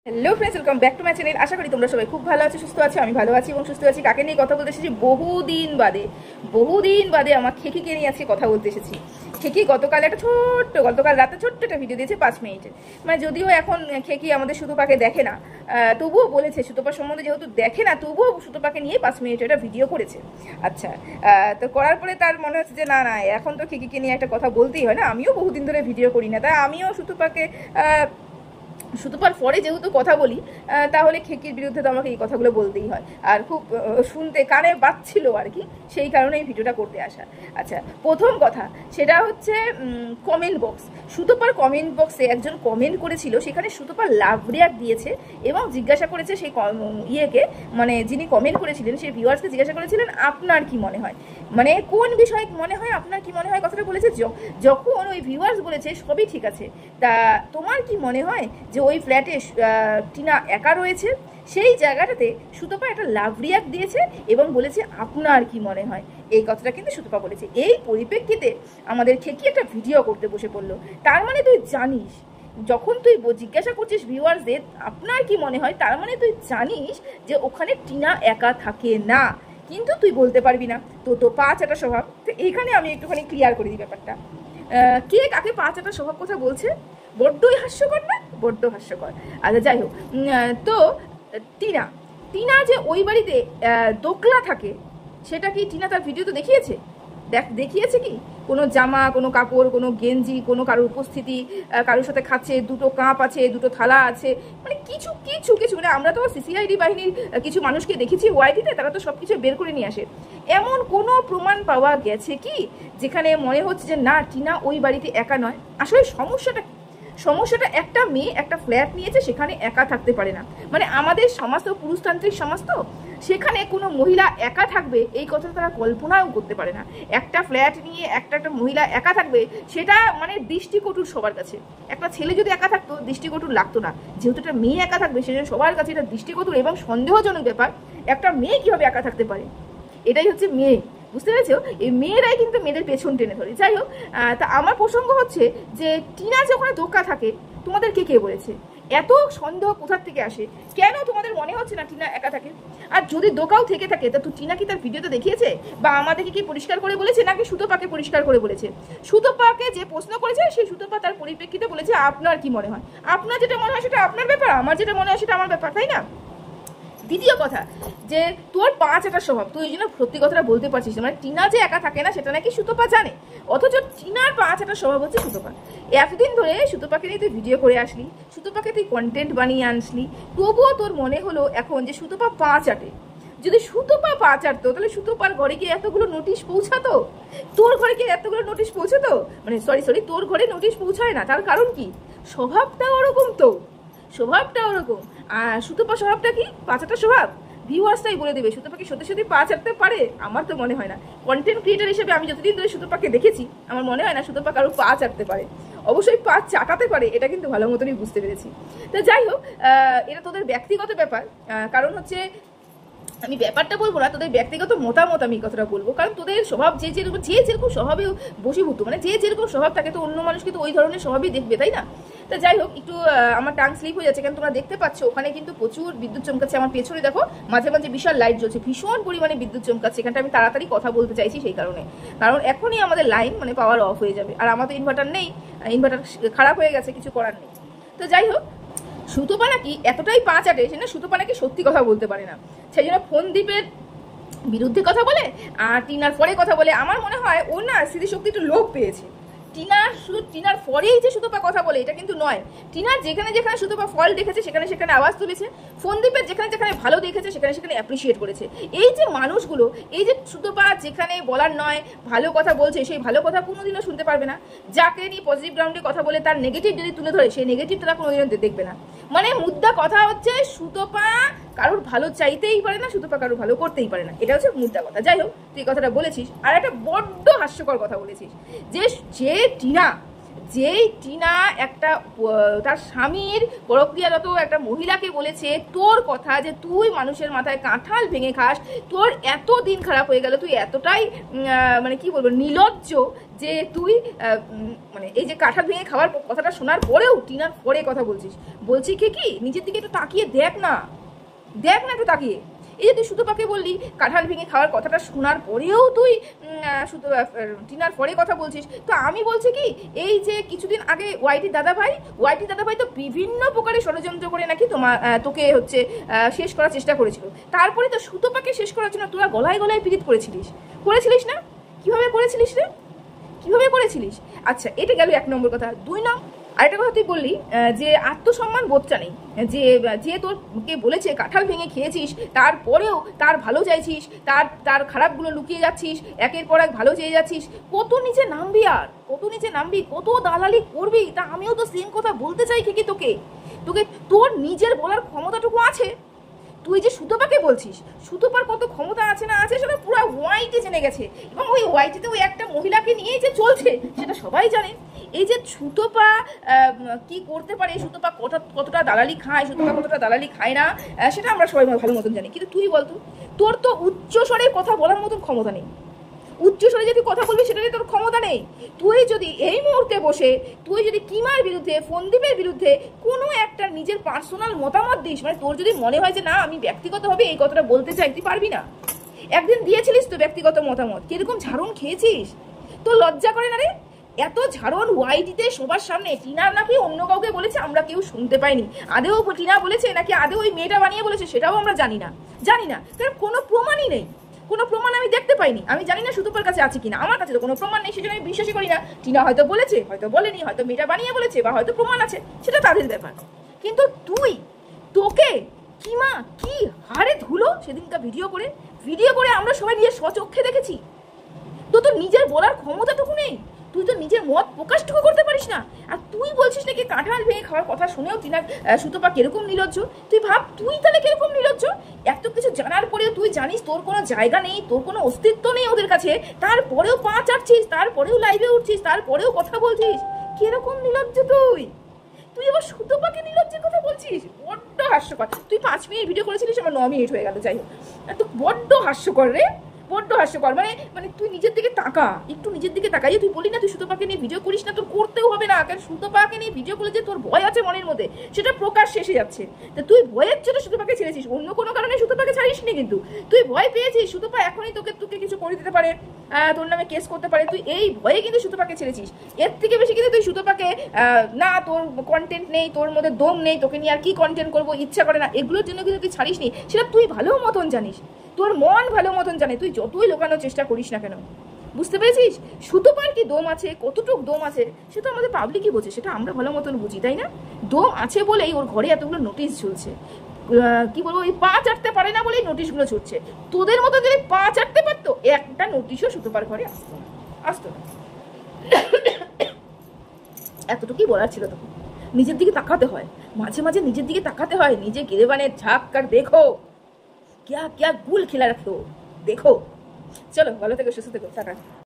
Hello friends, welcome back to my channel. আশা করি তোমরা সবাই খুব ভালো আছো, সুস্থ আছো। আমি ভালো আছি এবং সুস্থ আছি। কাকে নিয়ে কথা বলতে এসেছি? বহুদিন বাদে আমার খেকিকে নিয়ে আজকে কথা বলতে এসেছি। খেকি গতকাল রাতে ছোট্ট একটা ভিডিও দিয়েছে 5 মিনিটের। মানে যদিও এখন খেকি আমাদের সুতোপাকে দেখে না, তবুও বলেছে সুতোপা সম্বন্ধে যেহেতু দেখে না, তবুও সুতোপাকে নিয়ে 5 মিনিটের একটা ভিডিও করেছে। আচ্ছা, তো করার পরে তার মনে হচ্ছে যে না এখন তো খেকিকে নিয়ে একটা কথা বলতেই হয় না। আমিও বহুদিন ধরে ভিডিও করি না, তাই আমিও সুতোপার পরে যেহেতু কথা বলি, তাহলে খেকির বিরুদ্ধে তো আমাকে এই কথাগুলো বলতেই হয়। আর খুব শুনতে কানে বাজছিল আর কি, সেই কারণে এই ভিডিওটা করতে আসা। আচ্ছা, প্রথম কথা সেটা হচ্ছে কমেন্ট বক্স। সুতোপার কমেন্ট বক্সে একজন কমেন্ট করেছিল, সেখানে সুতোপার লাভ রিয়াক্ট দিয়েছে এবং জিজ্ঞাসা করেছে সেই মানে যিনি কমেন্ট করেছিলেন সেই ভিউয়ার্সকে জিজ্ঞাসা করেছিলেন আপনার কি মনে হয়, মানে কোন বিষয়ে মনে হয়, আপনার কি মনে হয় কথাটা বলেছে। যখন ওই ভিউয়ার্স বলেছে সবই ঠিক আছে, তা তোমার কি মনে হয় যে ওই ফ্ল্যাটে টিনা একা রয়েছে, সেই জায়গাটাতে সুতোপা একটা লাভ রিয়াক্ট দিয়েছে এবং বলেছে আপনার কি মনে হয়। এই কথাটা কিন্তু সুতোপা বলেছে। এই পরিপ্রেক্ষিতে আমাদের খেকি একটা ভিডিও করতে বসে পড়লো। তার মানে তুই জানিস, যখন তুই জিজ্ঞাসা করছিস ভিউয়ার্সদের আপনার কি মনে হয়, তার মানে তুই জানিস যে ওখানে টিনা একা থাকে না, কিন্তু তুই বলতে পারবি না। তো পা চাটা স্বভাব। তো এইখানে আমি একটুখানি ক্লিয়ার করে দিই ব্যাপারটা। কে কাকে পা চাটা স্বভাব কথা বলছে, বড্ডই হাস্যকর না? বড্ড হাস্যকর। আচ্ছা, যাই হোক, তো টিনা যে ওই বাড়িতে দোকলা থাকে, সেটা কি টিনা তার ভিডিও তো দেখিয়েছে কি? কোনো জামা, কোনো কাপড়, কোনো গেঞ্জি, কোনো কারোর উপস্থিতি, কারোর সাথে খাচ্ছে, দুটো কাপ আছে, দুটো থালা আছে, মানে কিছু মানে আমরা তো সিসিআইডি বাহিনীর কিছু মানুষকে দেখেছি ওয়াইটিতে, তারা তো সব কিছু বের করে নিয়ে আসে। এমন কোনো প্রমাণ পাওয়া গেছে কি যেখানে মনে হচ্ছে যে না টিনা ওই বাড়িতে একা নয়? আসলে সমস্যাটা একটা মেয়ে একটা ফ্ল্যাট নিয়েছে, সেখানে একা থাকতে পারে না। মানে আমাদের সমাজ তো পুরুষতান্ত্রিক সমাজ, তো সেখানে কোনো মহিলা একা থাকবে এই কথা তারা কল্পনাও করতে পারে না। একটা ফ্ল্যাট নিয়ে একটা মহিলা একা থাকবে, সেটা মানে দৃষ্টিকটুর সবার কাছে। একটা ছেলে যদি একা থাকতো দৃষ্টিকটুর লাগতো না, যেহেতু একটা মেয়ে একা থাকবে সেজন্য সবার কাছে এটা দৃষ্টিকটুর এবং সন্দেহজনক ব্যাপার। একটা মেয়ে কিভাবে একা থাকতে পারে, এটাই হচ্ছে মেয়ে, বুঝতে পেরেছো? এই মেয়েরাই কিন্তু মেয়েদের পেছন টেনে ধরে। যাই হোক, তা আমার প্রসঙ্গ হচ্ছে যে টিনা যে ওখানে ধোকা থাকে, তোমাদের কে বলেছে? এত সন্দেহ কোথার থেকে আসে? কেন তোমাদের মনে হচ্ছে না টিনা একা থাকে? আর যদি দোকাও থেকে থাকে, তা টিনা কি তার ভিডিওতে দেখিয়েছে বা আমাদেরকে কি পরিষ্কার করে বলেছে, নাকি সুতোপাকে পরিষ্কার করে বলেছে? সুতোপাকে যে প্রশ্ন করেছে সেই সুতোপা তার পরিপ্রেক্ষিতে বলেছে আপনার কি মনে হয়। আপনার যেটা মনে হয় সেটা আপনার ব্যাপার, আমার যেটা মনে হয় সেটা আমার ব্যাপার, তাই না? দ্বিতীয় কথা, যে তোর পা চাটার স্বভাব, তুই এই জন্য সত্যি কথাটা বলতে পারছিস, মানে টিনা যে একা থাকে না সেটা নাকি সুতোপা জানে, অথচ টিনার পা চাটার স্বভাব হচ্ছে সুতোপা। এতদিন ধরে সুতোপাকে নিয়ে তুই ভিডিও করে আসলি, সুতোপাকে তুই কন্টেন্ট বানিয়ে আনসলি, তবুও তোর মনে হলো এখন যে সুতোপা পা চাটে। যদি সুতোপা পা চাটতো তাহলে সুতোপার ঘরে গিয়ে এতগুলো নোটিশ পৌঁছাতো? তোর ঘরে গিয়ে এতগুলো নোটিশ পৌঁছাতো? মানে সরি, তোর ঘরে নোটিশ পৌঁছায় না, তার কারণ কি? স্বভাবটা ওরকম, তো স্বভাবটা ওরকম। আর সুতোপা স্বভাবটা কি? পাচারটা স্বভাব। ভিউয়ার্সটাই বলে দেবে সুতোপা কি সত্যি পা চাটতে পারে। আমার তো মনে হয় না। কন্টেন্ট ক্রিয়েটার হিসেবে আমি যতদিন ধরে সুতোপাকে দেখেছি, আমার মনে হয় না সুতোপা কারো পা চাটতে পারে। অবশ্যই পা চাটাতে পারে, এটা কিন্তু ভালো মতনই বুঝতে পেরেছি। তো যাই হোক, এটা তোদের ব্যক্তিগত ব্যাপার। কারণ হচ্ছে আমি ব্যাপারটা বলবো না, তোদের ব্যক্তিগত মতামত আমি কথাটা বলবো। কারণ তোদের স্বভাব যে যেরকম স্বভাবে বশীভূত, মানে যে যেরকম স্বভাব থাকে, তো অন্য মানুষ কিন্তু ওই ধরনের স্বভাবই দেখবে, তাই না? তা যাই হোক, একটু আমার টাং স্লিপ হয়ে যাচ্ছে, কারণ তোমরা দেখতে পাচ্ছ ওখানে কিন্তু প্রচুর বিদ্যুৎ চমকাচ্ছে। আমার পেছনে দেখো মাঝে মাঝে বিশাল লাইট জ্বলছে, ভীষণ পরিমাণে বিদ্যুৎ চমকাচ্ছে। এখানটা আমি তাড়াতাড়ি কথা বলতে চাইছি সেই কারণে, কারণ এখনই আমাদের লাইন মানে পাওয়ার অফ হয়ে যাবে। আর আমার তো ইনভার্টার নেই, ইনভার্টার খারাপ হয়ে গেছে, কিছু করার নেই। তো যাই হোক, সুতোপা নাকি এতটাই পা চাটে, সে না সুতোপা নাকি সত্যি কথা বলতে পারে না, সেই জন্য ফোনদীপের বিরুদ্ধে কথা বলে আর টিনার পরে কথা বলে। আমার মনে হয় ও না স্মৃতিশক্তি একটু লোপ পেয়েছে। টিনার পরেই যে সুতোপা কথা বলে এটা কিন্তু নয়। টিনার যেখানে সুতোপা ফল দেখেছে সেখানে আওয়াজ তুলেছে, ফোনদীপের যেখানে ভালো দেখেছে সেখানে অ্যাপ্রিসিয়েট করেছে। এই যে মানুষগুলো, এই যে সুতোপা যেখানে বলার নয় ভালো কথা বলছে, সেই ভালো কথা কোনোদিনও শুনতে পারবে না। যাকে নিয়ে পজিটিভ গ্রাউন্ডে কথা বলে তার নেগেটিভ যদি তুলে ধরে, সেই নেগেটিভটা তারা কোনোদিনও দেখবে না। মানে মুদ্রা কথা হচ্ছে সুতোপা কারোর ভালো চাইতেই পারে না, সুতোপা কারোর ভালো করতেই পারে না, এটা হচ্ছে মুদ্রা কথা। যাই হোক, তুই কথাটা বলেছিস। আর একটা বড্ড হাস্যকর কথা বলেছিস, যে টিনা যেই টিনা একটা তার স্বামীর পরক্রিয়ারত একটা মহিলাকে বলেছে তোর কথা যে তুই মানুষের মাথায় কাঁঠাল ভেঙে খাস, তোর এত দিন খারাপ হয়ে গেল, তুই এতটাই মানে কি বলবো নির্লজ্জ যে তুই মানে এই যে কাঁঠাল ভেঙে খাওয়ার কথাটা শোনার পরেও টিনার পরে কথা বলছিস। বলছি কি নিজের দিকে একটু তাকিয়ে দেখ না একটু তাকিয়ে। এই যে তুই সুতপাকে বললি কাঁঠাল ভেঙে খাওয়ার কথাটা শোনার পরেও তুই শুধু টিনার পরে কথা বলছিস, তো আমি বলছি কি এই যে কিছুদিন আগে ওয়াইটি দাদাভাই তো বিভিন্ন প্রকারের ষড়যন্ত্র করে নাকি তোকে হচ্ছে শেষ করার চেষ্টা করেছিল। তারপরে তো সুতপাকে শেষ করার জন্য তোরা গলায় পীড়িত করেছিলিস না? কিভাবে করেছিলিস? আচ্ছা, এটা গেল 1 নম্বর কথা। 2 নম্বর আরেকটা কথা তুই বললি যে আত্মসম্মান বোধটা নেই, যে তোরকে বলেছে কাঁঠাল ভেঙে খেয়েছিস তারপরেও তার ভালো চাইছিস, তার খারাপগুলো লুকিয়ে যাচ্ছিস, একের পর এক ভালো চেয়ে যাচ্ছিস। কত নিচে নামবি, কত দালালি করবি? তা আমিও তো সেম কথা বলতে চাই কি তোকে তোর নিজের বলার ক্ষমতাটুকু আছে? তুই যে সুতপাকে বলছিস, সুতপার কত ক্ষমতা আছে না আছে সেটা পুরো ওয়াইটি জেনে গেছে, এবং ওই ওয়াইটিতে ওই একটা মহিলাকে নিয়েই যে চলছে সেটা সবাই জানে। এই যে সুতপা কি করতে পারে, সুতপা কতটা দালালি খায়, সুতপা কতটা দালালি খায় না, সেটা আমরা সবাই ভালো মতন জানি। কিন্তু তুই বলতো, তোর তো উচ্চস্বরে কথা বলার মতন ক্ষমতা নেই। উচ্চস্বরে যদি কথা বলবি সেটা তোর ক্ষমতা নেই। তুই যদি এই মুহূর্তে বসে তুই যদি কিমার বিরুদ্ধে, ফন্দীপের বিরুদ্ধে কোনো একটা নিজের পার্সোনাল মতামত দিস, মানে তোর যদি মনে হয় যে না আমি ব্যক্তিগতভাবে এই কথাটা বলতে চাই, তুই পারবি না। একদিন দিয়েছিলিস তো ব্যক্তিগত মতামত, কিরকম ঝাড়ন খেয়েছিস? তোর লজ্জা করে না রে? এত ঝাড়ন ওয়াইটিতে সবার সামনে। টিনার নাকি অন্য কাউকে বলেছে, আমরা কেউ শুনতে পাইনি। আদেও টিনা বলেছে নাকি আদেও ওই মেয়েটা বানিয়ে বলেছে সেটাও আমরা জানি না, কারণ কোনো প্রমাণই নেই। কোনো প্রমাণ আমি দেখতে পাইনি। আমি জানি না সুতপার কাছে আছে কিনা, আমার কাছে তো কোনো প্রমাণ নেই, সেটা আমি বিশ্বাসই করি না। টিনা হয়তো বলেছে, হয়তো বলেনি, হয়তো মেয়েটা বানিয়ে বলেছে, বা হয়তো প্রমাণ আছে, সেটা তাদের ব্যাপার। কিন্তু তোকে কিমা কি হারে ধুলো সেদিনকার ভিডিও করে আমরা সবাই নিজের স্বচক্ষে দেখেছি। তোর নিজের বলার ক্ষমতাটুকু নেই, তুই তো নিজের মত প্রকাশটুকু করতে পারিস না। আর তুই বলছিস নাকি কাঁঠাল ভেঙে খাওয়ার কথা শুনেও টিনা সুতপা কিরকম নির্লজ্জ। তুই ভাব তুই তাহলে কিরকম নির্লজ্জ। এত কিছু জানার পরেও তুই জানিস তোর কোনো জায়গা নেই, তোর কোনো অস্তিত্ব নেই ওদের কাছে, তারপরেও পা চাটছিস, তারপরেও লাইভে উঠছিস, তারপরেও কথা বলছিস। কিরকম নির্লজ্জ তুই আবার সুতপাকে নির্লজ্জের কথা বলছিস। বড্ড হাস্যকর। তুই 5 মিনিট ভিডিও করেছিলিস, আমার 9 মিনিট হয়ে গেল। যাই হোক, তো বড্ড হাস্যকর রে, বড্ড হাস্যকর। মানে তুই নিজের দিকে তাকা, একটু নিজের দিকে তাকাই। তুই বলি না তুই সুতপাকে নিয়ে ভিডিও করিস না, তোর করতেও হবে না, কারণ সুতপাকে নিয়ে ভিডিও করলে যে তোর ভয় আছে মনের মধ্যে সেটা প্রকাশ শেষে যাচ্ছে। তো তুই ভয়ের জন্য সুতপাকে ছেড়েছিস, অন্য কোনো কারণে সুতপাকে ছাড়িস নি। কিন্তু তুই ভয় পেয়েছিস সুতপা এখনই তোকে কিছু করে দিতে পারে, তোর নামে কেস করতে পারে, তুই এই ভয়ে কিন্তু সুতপাকে ছেড়েছিস। এর থেকে বেশি কিন্তু তুই সুতপাকে না তোর কন্টেন্ট নেই, তোর মধ্যে দম নেই, তোকে নিয়ে আর কি কন্টেন্ট করবো ইচ্ছা করে না, এগুলোর জন্য কিন্তু তুই ছাড়িস নি। সেটা তুই ভালো মতন জানিস, তোর মন ভালো মতন জানে। তুই যতই লোকানোর চেষ্টা করিস না কেন, বুঝতে পেরেছিস সুতপার কি দম আছে, কতটুক দম আছে সেটা আমাদের পাবলিকই বোঝে, সেটা আমরা ভালো মতন বুঝি, তাই না? দম আছে বলেই ওর ঘরে এতগুলো নোটিশ ঝুলছে। কি বলবো, ওই পা চাটতে পারে না বলেই নোটিশগুলো ছুটছে। তোদের মতো যদি পা চাটতে পারতো একটা নোটিশও সুতপার ঘরে আসতো না। এতটুকুই বলার ছিল। তখন নিজের দিকে তাকাতে হয়, মাঝে মাঝে নিজের দিকে তাকাতে হয়। নিজে গিরেবানের ঝাঁক কার দেখো, क्या क्या गुल खिला रखे हो, देखो। चलो, ভালো থেকো, সুস্থ থেকো, টাটা।